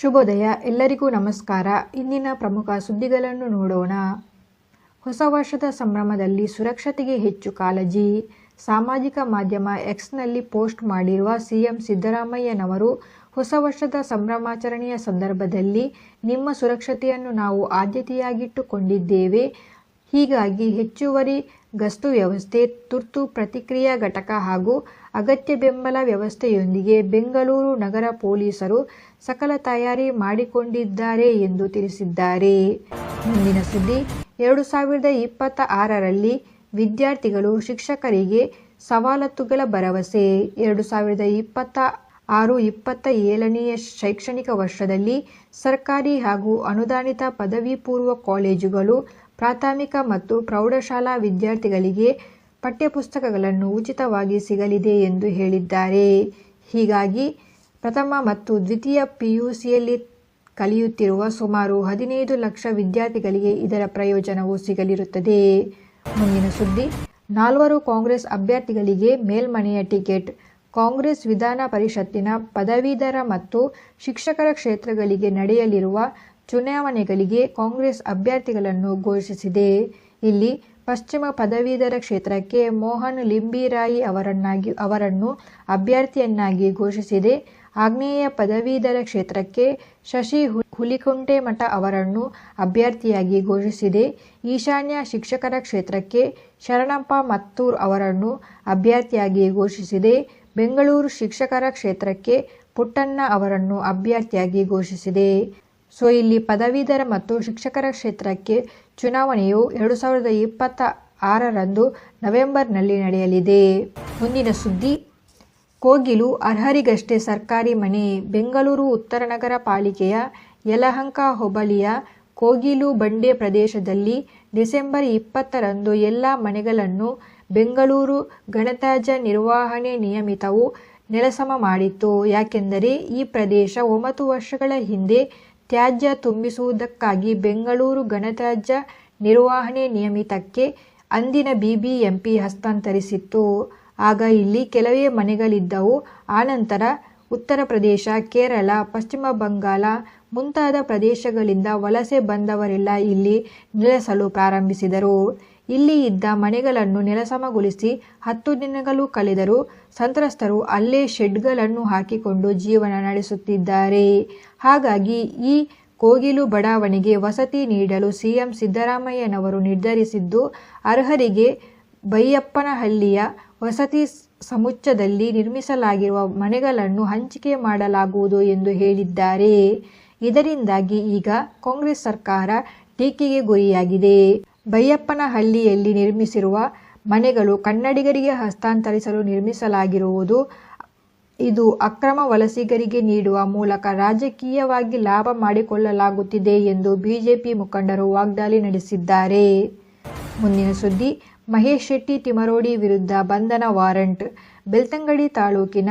ಶುಭೋದಯ, ಎಲ್ಲರಿಗೂ ನಮಸ್ಕಾರ. ಇಂದಿನ ಪ್ರಮುಖ ಸುದ್ದಿಗಳನ್ನು ನೋಡೋಣ. ಹೊಸ ವರ್ಷದ ಸಂಭ್ರಮದಲ್ಲಿ ಸುರಕ್ಷತೆಗೆ ಹೆಚ್ಚು ಕಾಳಜಿ. ಸಾಮಾಜಿಕ ಮಾಧ್ಯಮ ಎಕ್ಸ್ನಲ್ಲಿ ಪೋಸ್ಟ್ ಮಾಡಿರುವ ಸಿಎಂ ಸಿದ್ದರಾಮಯ್ಯನವರು, ಹೊಸ ವರ್ಷದ ಸಂಭ್ರಮಾಚರಣೆಯ ಸಂದರ್ಭದಲ್ಲಿ ನಿಮ್ಮ ಸುರಕ್ಷತೆಯನ್ನು ನಾವು ಆದ್ಯತೆಯಾಗಿಟ್ಟುಕೊಂಡಿದ್ದೇವೆ. ಹೀಗಾಗಿ ಹೆಚ್ಚುವರಿ ಗಸ್ತು ವ್ಯವಸ್ಥೆ, ತುರ್ತು ಪ್ರತಿಕ್ರಿಯಾ ಘಟಕ ಹಾಗೂ ಅಗತ್ಯ ಬೆಂಬಲ ವ್ಯವಸ್ಥೆಯೊಂದಿಗೆ ಬೆಂಗಳೂರು ನಗರ ಪೊಲೀಸರು ಸಕಲ ತಯಾರಿ ಮಾಡಿಕೊಂಡಿದ್ದಾರೆ ಎಂದು ತಿಳಿಸಿದ್ದಾರೆ. ಮುಂದಿನ ಸುದ್ದಿ. 2026ರಲ್ಲಿ ವಿದ್ಯಾರ್ಥಿಗಳು ಶಿಕ್ಷಕರಿಗೆ ಸವಲತ್ತುಗಳ ಭರವಸೆ. 2026-27ನೇ ಶೈಕ್ಷಣಿಕ ವರ್ಷದಲ್ಲಿ ಸರ್ಕಾರಿ ಹಾಗೂ ಅನುದಾನಿತ ಪದವಿ ಪೂರ್ವ ಕಾಲೇಜುಗಳು, ಪ್ರಾಥಮಿಕ ಮತ್ತು ಪ್ರೌಢಶಾಲಾ ವಿದ್ಯಾರ್ಥಿಗಳಿಗೆ ಪಠ್ಯಪುಸ್ತಕಗಳನ್ನು ಉಚಿತವಾಗಿ ಸಿಗಲಿದೆ ಎಂದು ಹೇಳಿದ್ದಾರೆ. ಹೀಗಾಗಿ ಪ್ರಥಮ ಮತ್ತು ದ್ವಿತೀಯ ಪಿಯುಸಿಯಲ್ಲಿ ಕಲಿಯುತ್ತಿರುವ ಸುಮಾರು 15 ಲಕ್ಷ ವಿದ್ಯಾರ್ಥಿಗಳಿಗೆ ಇದರ ಪ್ರಯೋಜನವೂ ಸಿಗಲಿರುತ್ತದೆ. ಮುಂದಿನ ಸುದ್ದಿ. 4 ಕಾಂಗ್ರೆಸ್ ಅಭ್ಯರ್ಥಿಗಳಿಗೆ ಮೇಲ್ಮನೆಯ ಟಿಕೆಟ್. ಕಾಂಗ್ರೆಸ್ ವಿಧಾನ ಪರಿಷತ್ತಿನ ಪದವೀಧರ ಮತ್ತು ಶಿಕ್ಷಕರ ಕ್ಷೇತ್ರಗಳಿಗೆ ನಡೆಯಲಿರುವ ಚುನಾವಣೆಗಳಿಗೆ ಕಾಂಗ್ರೆಸ್ ಅಭ್ಯರ್ಥಿಗಳನ್ನು ಘೋಷಿಸಿದೆ. ಇಲ್ಲಿ ಪಶ್ಚಿಮ ಪದವೀಧರ ಕ್ಷೇತ್ರಕ್ಕೆ ಮೋಹನ್ ಲಿಂಬಿರಾಯಿ ಅವರನ್ನು ಅಭ್ಯರ್ಥಿಯನ್ನಾಗಿ ಘೋಷಿಸಿದೆ. ಆಗ್ನೇಯ ಪದವೀಧರ ಕ್ಷೇತ್ರಕ್ಕೆ ಶಶಿ ಹುಲಿಕುಂಟೆಮಠ ಅವರನ್ನು ಅಭ್ಯರ್ಥಿಯಾಗಿ ಘೋಷಿಸಿದೆ. ಈಶಾನ್ಯ ಶಿಕ್ಷಕರ ಕ್ಷೇತ್ರಕ್ಕೆ ಶರಣಪ್ಪ ಮತ್ತೂರ್ ಅವರನ್ನು ಅಭ್ಯರ್ಥಿಯಾಗಿ ಘೋಷಿಸಿದೆ. ಬೆಂಗಳೂರು ಶಿಕ್ಷಕರ ಕ್ಷೇತ್ರಕ್ಕೆ ಪುಟ್ಟಣ್ಣ ಅವರನ್ನು ಅಭ್ಯರ್ಥಿಯಾಗಿ ಘೋಷಿಸಿದೆ. ಇಲ್ಲಿ ಪದವೀಧರ ಮತ್ತು ಶಿಕ್ಷಕರ ಕ್ಷೇತ್ರಕ್ಕೆ ಚುನಾವಣೆಯು 2026ರಂದು ನವೆಂಬರ್ನಲ್ಲಿ ನಡೆಯಲಿದೆ. ಮುಂದಿನ ಸುದ್ದಿ. ಕೋಗಿಲು ಅರ್ಹರಿಗಷ್ಟೇ ಸರ್ಕಾರಿ ಮನೆ. ಬೆಂಗಳೂರು ಉತ್ತರ ನಗರ ಪಾಲಿಕೆಯ ಯಲಹಂಕ ಹೋಬಳಿಯ ಕೋಗಿಲು ಬಂಡೆ ಪ್ರದೇಶದಲ್ಲಿ ಡಿಸೆಂಬರ್ 20ರಂದು ಎಲ್ಲ ಮನೆಗಳನ್ನು ಬೆಂಗಳೂರು ಘನತ್ಯಾಜ್ಯ ನಿರ್ವಹಣೆ ನಿಯಮಿತವು ನೆಲಸಮ ಮಾಡಿತ್ತು. ಯಾಕೆಂದರೆ ಈ ಪ್ರದೇಶ 9 ವರ್ಷಗಳ ಹಿಂದೆ ತ್ಯಾಜ್ಯ ತುಂಬಿಸುವುದಕ್ಕಾಗಿ ಬೆಂಗಳೂರು ಘನತ್ಯಾಜ್ಯ ನಿರ್ವಹಣೆ ನಿಯಮಿತಕ್ಕೆ ಅಂದಿನ ಬಿಬಿಎಂಪಿ ಹಸ್ತಾಂತರಿಸಿತ್ತು. ಆಗ ಇಲ್ಲಿ ಕೆಲವೇ ಮನೆಗಳಿದ್ದವು. ಆನಂತರ ಉತ್ತರ ಪ್ರದೇಶ, ಕೇರಳ, ಪಶ್ಚಿಮ ಬಂಗಾಳ ಮುಂತಾದ ಪ್ರದೇಶಗಳಿಂದ ವಲಸೆ ಬಂದವರೆಲ್ಲ ಇಲ್ಲಿ ನೆಲೆಸಲು ಪ್ರಾರಂಭಿಸಿದರು. ಇಲ್ಲಿ ಇದ್ದ ಮನೆಗಳನ್ನು ನೆಲಸಮಗೊಳಿಸಿ 10 ದಿನಗಳು ಕಳೆದರೂ ಸಂತ್ರಸ್ತರು ಅಲ್ಲೇ ಶೆಡ್ಗಳನ್ನು ಹಾಕಿಕೊಂಡು ಜೀವನ ನಡೆಸುತ್ತಿದ್ದಾರೆ. ಹಾಗಾಗಿ ಈ ಕೋಗಿಲು ಬಡಾವಣೆಗೆ ವಸತಿ ನೀಡಲು ಸಿಎಂ ಸಿದ್ದರಾಮಯ್ಯನವರು ನಿರ್ಧರಿಸಿದ್ದು, ಅರ್ಹರಿಗೆ ಬೈಯಪ್ಪನಹಳ್ಳಿಯ ವಸತಿ ಸಮುಚ್ಚಯದಲ್ಲಿ ನಿರ್ಮಿಸಲಾಗಿರುವ ಮನೆಗಳನ್ನು ಹಂಚಿಕೆ ಮಾಡಲಾಗುವುದು ಎಂದು ಹೇಳಿದ್ದಾರೆ. ಇದರಿಂದಾಗಿ ಈಗ ಕಾಂಗ್ರೆಸ್ ಸರ್ಕಾರ ಟೀಕೆಗೆ ಗುರಿಯಾಗಿದೆ. ಬೈಯಪ್ಪನಹಳ್ಳಿಯಲ್ಲಿ ನಿರ್ಮಿಸಿರುವ ಮನೆಗಳು ಕನ್ನಡಿಗರಿಗೆ ಹಸ್ತಾಂತರಿಸಲು ನಿರ್ಮಿಸಲಾಗಿರುವುದು. ಇದು ಅಕ್ರಮ ವಲಸಿಗರಿಗೆ ನೀಡುವ ಮೂಲಕ ರಾಜಕೀಯವಾಗಿ ಲಾಭ ಮಾಡಿಕೊಳ್ಳಲಾಗುತ್ತಿದೆ ಎಂದು ಬಿಜೆಪಿ ಮುಖಂಡರು ವಾಗ್ದಾಳಿ ನಡೆಸಿದ್ದಾರೆ. ಮುಂದಿನ ಸುದ್ದಿ. ಮಹೇಶ್ ಶೆಟ್ಟಿ ತಿಮರೋಡಿ ವಿರುದ್ಧ ಬಂಧನ ವಾರಂಟ್. ಬೆಳ್ತಂಗಡಿ ತಾಲೂಕಿನ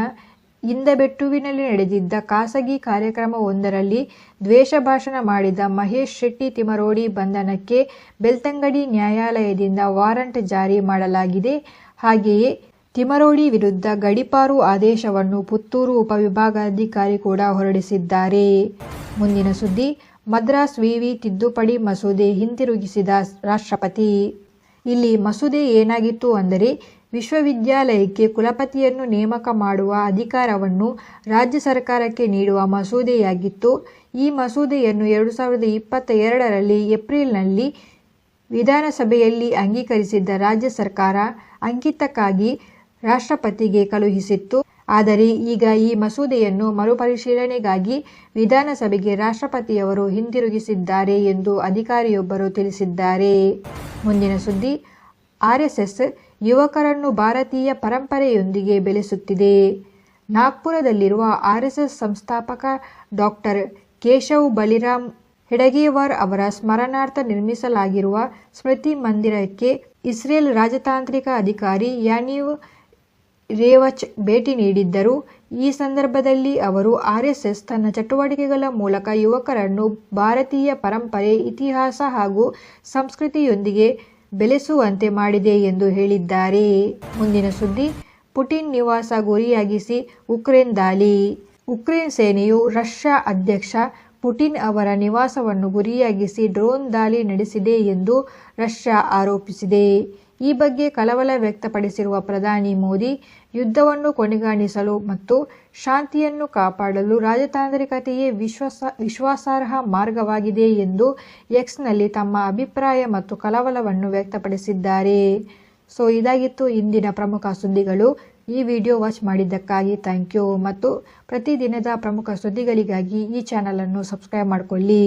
ಇಂದಬೆಟ್ಟುವಿನಲ್ಲಿ ನಡೆದಿದ್ದ ಖಾಸಗಿ ಕಾರ್ಯಕ್ರಮವೊಂದರಲ್ಲಿ ದ್ವೇಷ ಭಾಷಣ ಮಾಡಿದ ಮಹೇಶ್ ಶೆಟ್ಟಿ ತಿಮರೋಡಿ ಬಂಧನಕ್ಕೆ ಬೆಳ್ತಂಗಡಿ ನ್ಯಾಯಾಲಯದಿಂದ ವಾರಂಟ್ ಜಾರಿ ಮಾಡಲಾಗಿದೆ. ಹಾಗೆಯೇ ತಿಮರೋಡಿ ವಿರುದ್ಧ ಗಡೀಪಾರು ಆದೇಶವನ್ನು ಪುತ್ತೂರು ಉಪವಿಭಾಗಾಧಿಕಾರಿ ಕೂಡ ಹೊರಡಿಸಿದ್ದಾರೆ. ಮುಂದಿನ ಸುದ್ದಿ. ಮದ್ರಾಸ್ ವಿವಿ ತಿದ್ದುಪಡಿ ಮಸೂದೆ ಹಿಂತಿರುಗಿಸಿದ ರಾಷ್ಟ್ರಪತಿ. ಇಲ್ಲಿ ಮಸೂದೆ ಏನಾಗಿತ್ತು ಅಂದರೆ, ವಿಶ್ವವಿದ್ಯಾಲಯಕ್ಕೆ ಕುಲಪತಿಯನ್ನು ನೇಮಕ ಮಾಡುವ ಅಧಿಕಾರವನ್ನು ರಾಜ್ಯ ಸರ್ಕಾರಕ್ಕೆ ನೀಡುವ ಮಸೂದೆಯಾಗಿತ್ತು. ಈ ಮಸೂದೆಯನ್ನು 2022ರಲ್ಲಿ ಏಪ್ರಿಲ್ನಲ್ಲಿ ವಿಧಾನಸಭೆಯಲ್ಲಿ ಅಂಗೀಕರಿಸಿದ್ದ ರಾಜ್ಯ ಸರ್ಕಾರ ಅಂಕಿತಕ್ಕಾಗಿ ರಾಷ್ಟ್ರಪತಿಗೆ ಕಳುಹಿಸಿತ್ತು. ಆದರೆ ಈಗ ಈ ಮಸೂದೆಯನ್ನು ಮರುಪರಿಶೀಲನೆಗಾಗಿ ವಿಧಾನಸಭೆಗೆ ರಾಷ್ಟ್ರಪತಿಯವರು ಹಿಂದಿರುಗಿಸಿದ್ದಾರೆ ಎಂದು ಅಧಿಕಾರಿಯೊಬ್ಬರು ತಿಳಿಸಿದ್ದಾರೆ. ಮುಂದಿನ ಸುದ್ದಿ. ಆರ್ಎಸ್ಎಸ್ ಯುವಕರನ್ನು ಭಾರತೀಯ ಪರಂಪರೆಯೊಂದಿಗೆ ಬೆಳೆಸುತ್ತಿದೆ. ನಾಗ್ಪುರದಲ್ಲಿರುವ ಆರ್ಎಸ್ಎಸ್ ಸಂಸ್ಥಾಪಕ ಡಾಕ್ಟರ್ ಕೇಶವ್ ಬಲಿರಾಮ್ ಹೆಡಗೇವಾರ್ ಅವರ ಸ್ಮರಣಾರ್ಥ ನಿರ್ಮಿಸಲಾಗಿರುವ ಸ್ಮೃತಿ ಮಂದಿರಕ್ಕೆ ಇಸ್ರೇಲ್ ರಾಜತಾಂತ್ರಿಕ ಅಧಿಕಾರಿ ಯಾನಿವ್ ರೇವಚ್ ಭೇಟಿ ನೀಡಿದ್ದರು. ಈ ಸಂದರ್ಭದಲ್ಲಿ ಅವರು ಆರ್ಎಸ್ಎಸ್ ತನ್ನ ಚಟುವಟಿಕೆಗಳ ಮೂಲಕ ಯುವಕರನ್ನು ಭಾರತೀಯ ಪರಂಪರೆ, ಇತಿಹಾಸ ಹಾಗೂ ಸಂಸ್ಕೃತಿಯೊಂದಿಗೆ ಬೆಳೆಸುವಂತೆ ಮಾಡಿದೆ ಎಂದು ಹೇಳಿದ್ದಾರೆ. ಮುಂದಿನ ಸುದ್ದಿ. ಪುಟಿನ್ ನಿವಾಸ ಗುರಿಯಾಗಿಸಿ ಉಕ್ರೇನ್ ದಾಳಿ. ಉಕ್ರೇನ್ ಸೇನೆಯು ರಷ್ಯಾ ಅಧ್ಯಕ್ಷ ಪುಟಿನ್ ಅವರ ನಿವಾಸವನ್ನು ಗುರಿಯಾಗಿಸಿ ಡ್ರೋನ್ ದಾಳಿ ನಡೆಸಿದೆ ಎಂದು ರಷ್ಯಾ ಆರೋಪಿಸಿದೆ. ಈ ಬಗ್ಗೆ ಕಳವಳ ವ್ಯಕ್ತಪಡಿಸಿರುವ ಪ್ರಧಾನಿ ಮೋದಿ, ಯುದ್ಧವನ್ನು ಕೊನೆಗಾಣಿಸಲು ಮತ್ತು ಶಾಂತಿಯನ್ನು ಕಾಪಾಡಲು ರಾಜತಾಂತ್ರಿಕತೆಯೇ ವಿಶ್ವಾಸಾರ್ಹ ಮಾರ್ಗವಾಗಿದೆ ಎಂದು ಎಕ್ಸ್ನಲ್ಲಿ ತಮ್ಮ ಅಭಿಪ್ರಾಯ ಮತ್ತು ಕಳವಳವನ್ನು ವ್ಯಕ್ತಪಡಿಸಿದ್ದಾರೆ. ಸೊ ಇದಾಗಿತ್ತು ಇಂದಿನ ಪ್ರಮುಖ ಸುದ್ದಿಗಳು. ಈ ವಿಡಿಯೋ ವಾಚ್ ಮಾಡಿದ್ದಕ್ಕಾಗಿ ಥ್ಯಾಂಕ್ ಯು. ಮತ್ತು ಪ್ರತಿದಿನದ ಪ್ರಮುಖ ಸುದ್ದಿಗಳಿಗಾಗಿ ಈ ಚಾನಲನ್ನು ಸಬ್ಸ್ಕ್ರೈಬ್ ಮಾಡಿಕೊಳ್ಳಿ.